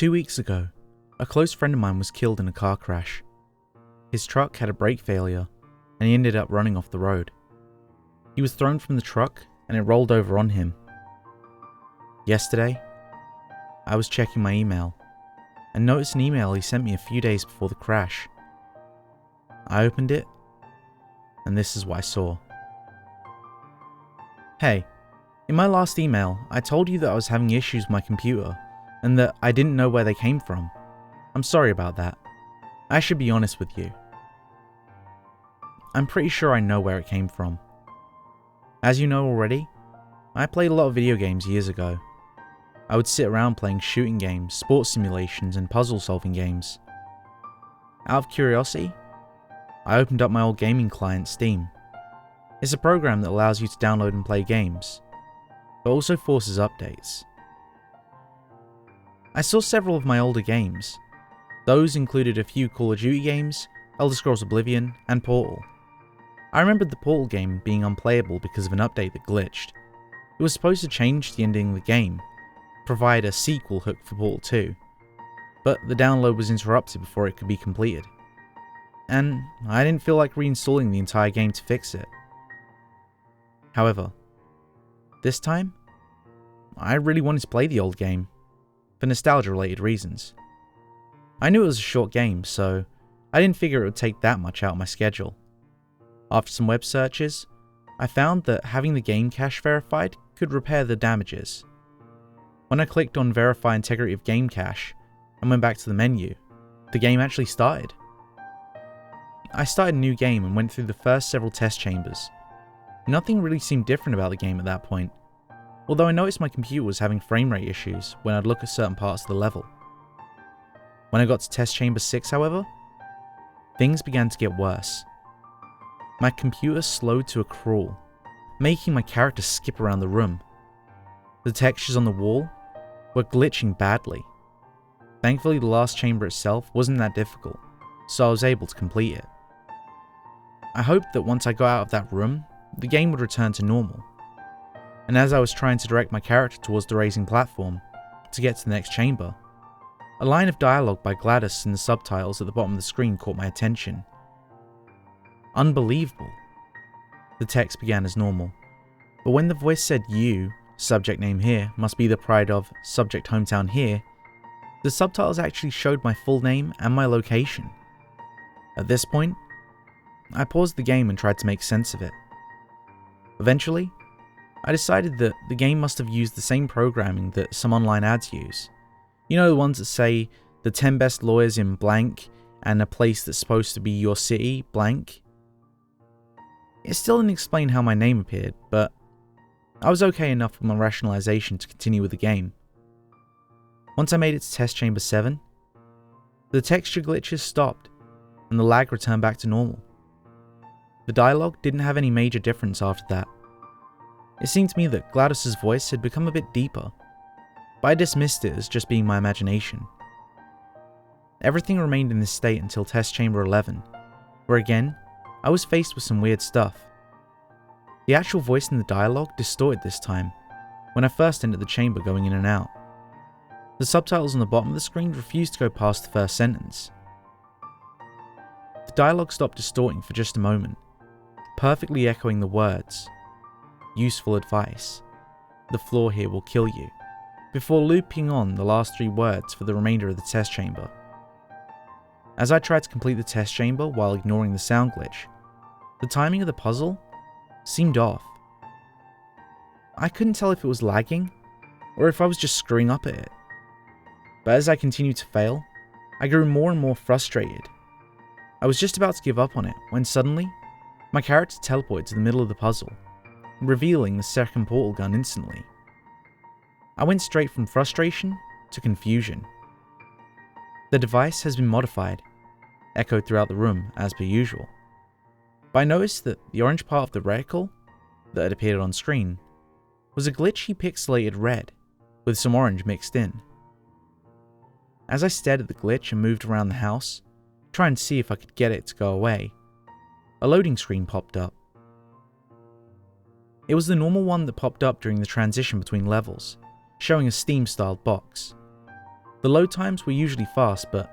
2 weeks ago, a close friend of mine was killed in a car crash. His truck had a brake failure, and he ended up running off the road. He was thrown from the truck, and it rolled over on him. Yesterday, I was checking my email, and noticed an email he sent me a few days before the crash. I opened it, and this is what I saw. Hey, in my last email, I told you that I was having issues with my computer, and that I didn't know where they came from. I'm sorry about that. I should be honest with you. I'm pretty sure I know where it came from. As you know already, I played a lot of video games years ago. I would sit around playing shooting games, sports simulations, and puzzle-solving games. Out of curiosity, I opened up my old gaming client, Steam. It's a program that allows you to download and play games, but also forces updates. I saw several of my older games. Those included a few Call of Duty games, Elder Scrolls Oblivion, and Portal. I remembered the Portal game being unplayable because of an update that glitched. It was supposed to change the ending of the game, provide a sequel hook for Portal 2, but the download was interrupted before it could be completed. And I didn't feel like reinstalling the entire game to fix it. However, this time, I really wanted to play the old game, for nostalgia-related reasons. I knew it was a short game, so I didn't figure it would take that much out of my schedule. After some web searches, I found that having the game cache verified could repair the damages. When I clicked on Verify Integrity of Game Cache and went back to the menu, the game actually started. I started a new game and went through the first several test chambers. Nothing really seemed different about the game at that point, although I noticed my computer was having frame rate issues when I'd look at certain parts of the level. When I got to test chamber 6, however, things began to get worse. My computer slowed to a crawl, making my character skip around the room. The textures on the wall were glitching badly. Thankfully, the last chamber itself wasn't that difficult, so I was able to complete it. I hoped that once I got out of that room, the game would return to normal. And as I was trying to direct my character towards the raising platform to get to the next chamber, a line of dialogue by Gladys in the subtitles at the bottom of the screen caught my attention. Unbelievable. The text began as normal, but when the voice said "you, subject name here, must be the pride of subject hometown here," the subtitles actually showed my full name and my location. At this point, I paused the game and tried to make sense of it. Eventually, I decided that the game must have used the same programming that some online ads use. You know, the ones that say the 10 best lawyers in blank and a place that's supposed to be your city blank. It still didn't explain how my name appeared, but I was okay enough with my rationalization to continue with the game. Once I made it to test chamber 7, the texture glitches stopped and the lag returned back to normal. The dialogue didn't have any major difference after that. It seemed to me that Gladys's voice had become a bit deeper, but I dismissed it as just being my imagination. Everything remained in this state until test chamber 11, where again, I was faced with some weird stuff. The actual voice in the dialogue distorted this time, when I first entered the chamber going in and out. The subtitles on the bottom of the screen refused to go past the first sentence. The dialogue stopped distorting for just a moment, perfectly echoing the words, "Useful advice. The floor here will kill you," before looping on the last 3 words for the remainder of the test chamber. As I tried to complete the test chamber while ignoring the sound glitch, the timing of the puzzle seemed off. I couldn't tell if it was lagging, or if I was just screwing up at it. But as I continued to fail, I grew more and more frustrated. I was just about to give up on it when suddenly, my character teleported to the middle of the puzzle, revealing the second portal gun instantly. I went straight from frustration to confusion. The device has been modified, echoed throughout the room as per usual. But I noticed that the orange part of the reticle that had appeared on screen was a glitchy pixelated red with some orange mixed in. As I stared at the glitch and moved around the house, trying to see if I could get it to go away, a loading screen popped up. It was the normal one that popped up during the transition between levels, showing a Steam-styled box. The load times were usually fast, but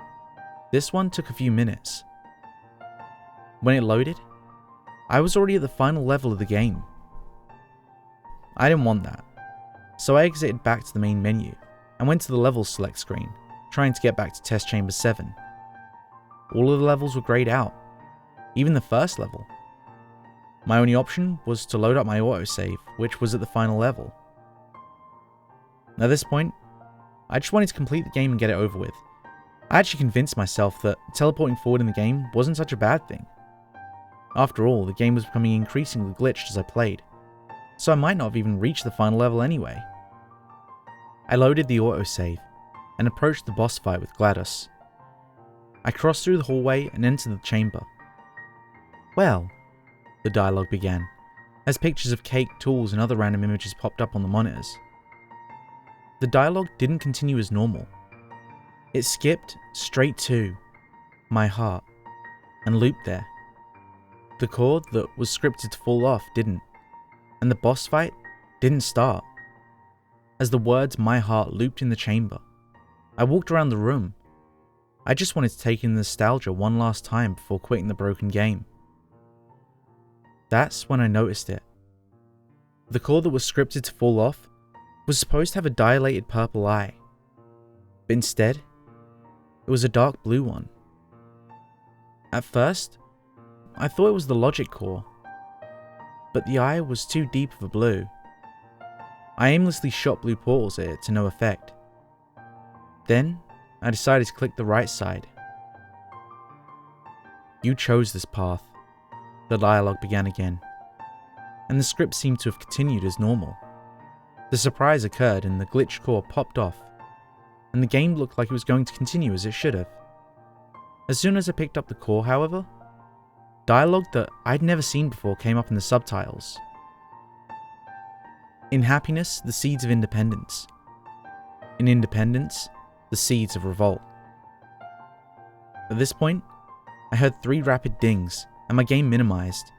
this one took a few minutes. When it loaded, I was already at the final level of the game. I didn't want that, so I exited back to the main menu and went to the level select screen, trying to get back to Test Chamber 7. All of the levels were grayed out, even the first level. My only option was to load up my autosave, which was at the final level. At this point, I just wanted to complete the game and get it over with. I actually convinced myself that teleporting forward in the game wasn't such a bad thing. After all, the game was becoming increasingly glitched as I played, so I might not have even reached the final level anyway. I loaded the autosave and approached the boss fight with GLaDOS. I crossed through the hallway and entered the chamber. "Well," the dialogue began, as pictures of cake, tools, and other random images popped up on the monitors. The dialogue didn't continue as normal. It skipped straight to my heart and looped there. The chord that was scripted to fall off didn't, and the boss fight didn't start. As the words "my heart" looped in the chamber, I walked around the room. I just wanted to take in the nostalgia one last time before quitting the broken game. That's when I noticed it. The chord that was scripted to fall off was supposed to have a dilated purple eye, but instead, it was a dark blue one. At first, I thought it was the logic core, but the eye was too deep of a blue. I aimlessly shot blue portals at it to no effect. Then, I decided to click the right side. "You chose this path," the dialogue began again, and the script seemed to have continued as normal. The surprise occurred and the glitched core popped off, and the game looked like it was going to continue as it should have. As soon as I picked up the core, however, dialogue that I'd never seen before came up in the subtitles. "In happiness, the seeds of independence. In independence, the seeds of revolt." At this point, I heard 3 rapid dings, and my game minimized.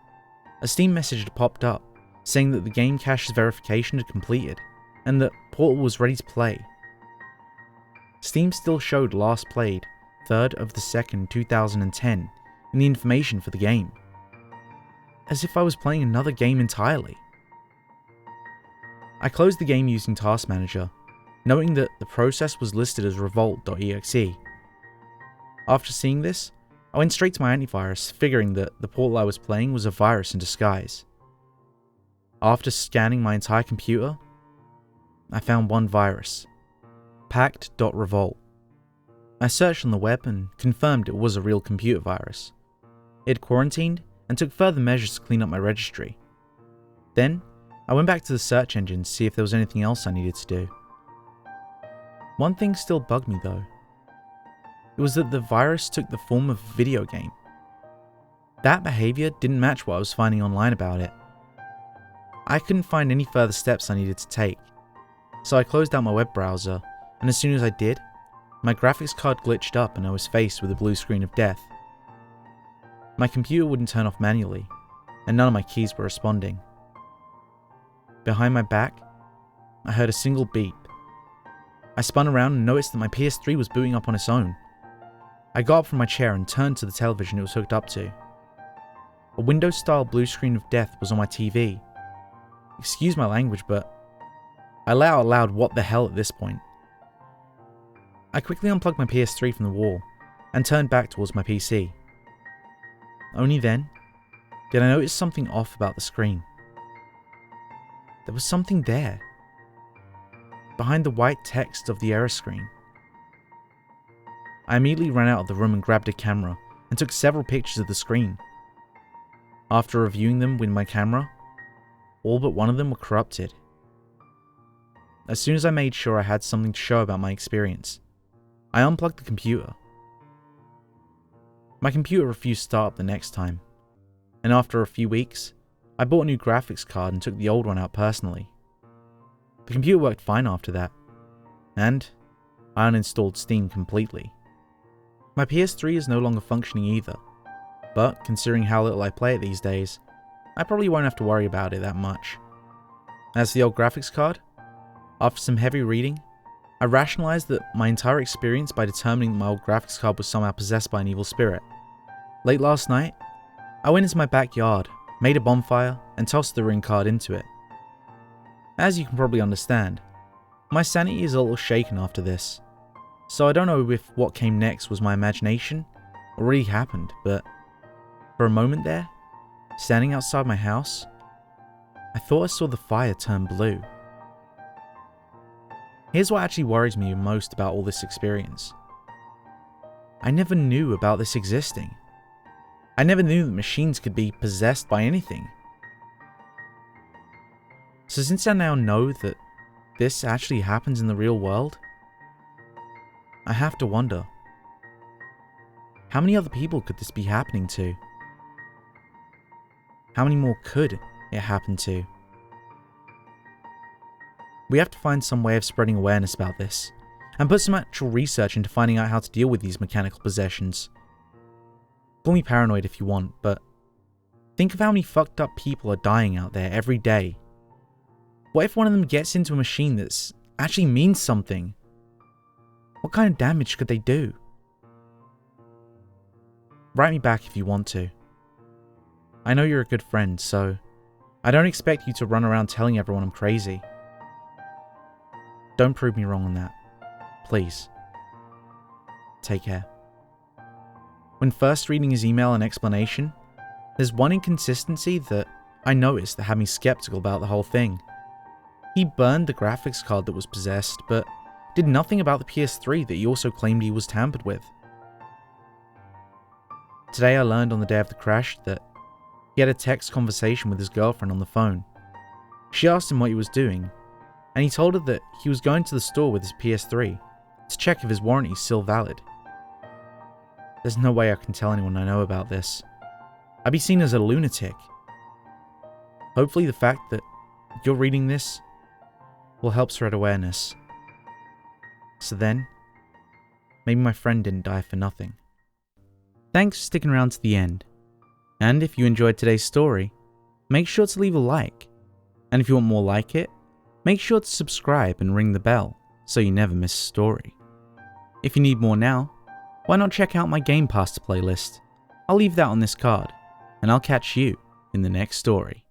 A Steam message had popped up, saying that the game cache's verification had completed, and that Portal was ready to play. Steam still showed last played 3rd of the 2nd, 2010 in the information for the game, as if I was playing another game entirely. I closed the game using Task Manager, noting that the process was listed as revolt.exe. After seeing this, I went straight to my antivirus, figuring that the Portal I was playing was a virus in disguise. After scanning my entire computer, I found one virus, pact.revolt. I searched on the web and confirmed it was a real computer virus. It quarantined and took further measures to clean up my registry. Then, I went back to the search engine to see if there was anything else I needed to do. One thing still bugged me though. It was that the virus took the form of a video game. That behavior didn't match what I was finding online about it. I couldn't find any further steps I needed to take, so I closed out my web browser, and as soon as I did, my graphics card glitched up and I was faced with a blue screen of death. My computer wouldn't turn off manually, and none of my keys were responding. Behind my back, I heard a single beep. I spun around and noticed that my PS3 was booting up on its own. I got up from my chair and turned to the television it was hooked up to. A Windows-style blue screen of death was on my TV. Excuse my language, but I let out loud "what the hell" at this point. I quickly unplugged my PS3 from the wall and turned back towards my PC. Only then did I notice something off about the screen. There was something there, behind the white text of the error screen. I immediately ran out of the room and grabbed a camera and took several pictures of the screen. After reviewing them with my camera, all but one of them were corrupted. As soon as I made sure I had something to show about my experience, I unplugged the computer. My computer refused to start up the next time, and after a few weeks, I bought a new graphics card and took the old one out personally. The computer worked fine after that, and I uninstalled Steam completely. My PS3 is no longer functioning either, but considering how little I play it these days, I probably won't have to worry about it that much. As for the old graphics card, after some heavy reading, I rationalized that my entire experience by determining that my old graphics card was somehow possessed by an evil spirit. Late last night, I went into my backyard, made a bonfire, and tossed the ring card into it. As you can probably understand, my sanity is a little shaken after this, so I don't know if what came next was my imagination or really happened, but for a moment there, standing outside my house, I thought I saw the fire turn blue. Here's what actually worries me most about all this experience. I never knew about this existing. I never knew that machines could be possessed by anything. So since I now know that this actually happens in the real world, I have to wonder, how many other people could this be happening to? How many more could it happen to? We have to find some way of spreading awareness about this, and put some actual research into finding out how to deal with these mechanical possessions. Call me paranoid if you want, but think of how many fucked up people are dying out there every day. What if one of them gets into a machine that actually means something? What kind of damage could they do? Write me back if you want to. I know you're a good friend, so I don't expect you to run around telling everyone I'm crazy. Don't prove me wrong on that. Please. Take care. When first reading his email and explanation, there's one inconsistency that I noticed that had me skeptical about the whole thing. He burned the graphics card that was possessed, but did nothing about the PS3 that he also claimed he was tampered with. Today I learned on the day of the crash that he had a text conversation with his girlfriend on the phone. She asked him what he was doing, and he told her that he was going to the store with his PS3 to check if his warranty is still valid. There's no way I can tell anyone I know about this. I'd be seen as a lunatic. Hopefully the fact that you're reading this will help spread awareness. So then, maybe my friend didn't die for nothing. Thanks for sticking around to the end. And if you enjoyed today's story, make sure to leave a like. And if you want more like it, make sure to subscribe and ring the bell so you never miss a story. If you need more now, why not check out my Gamepasta playlist? I'll leave that on this card, and I'll catch you in the next story.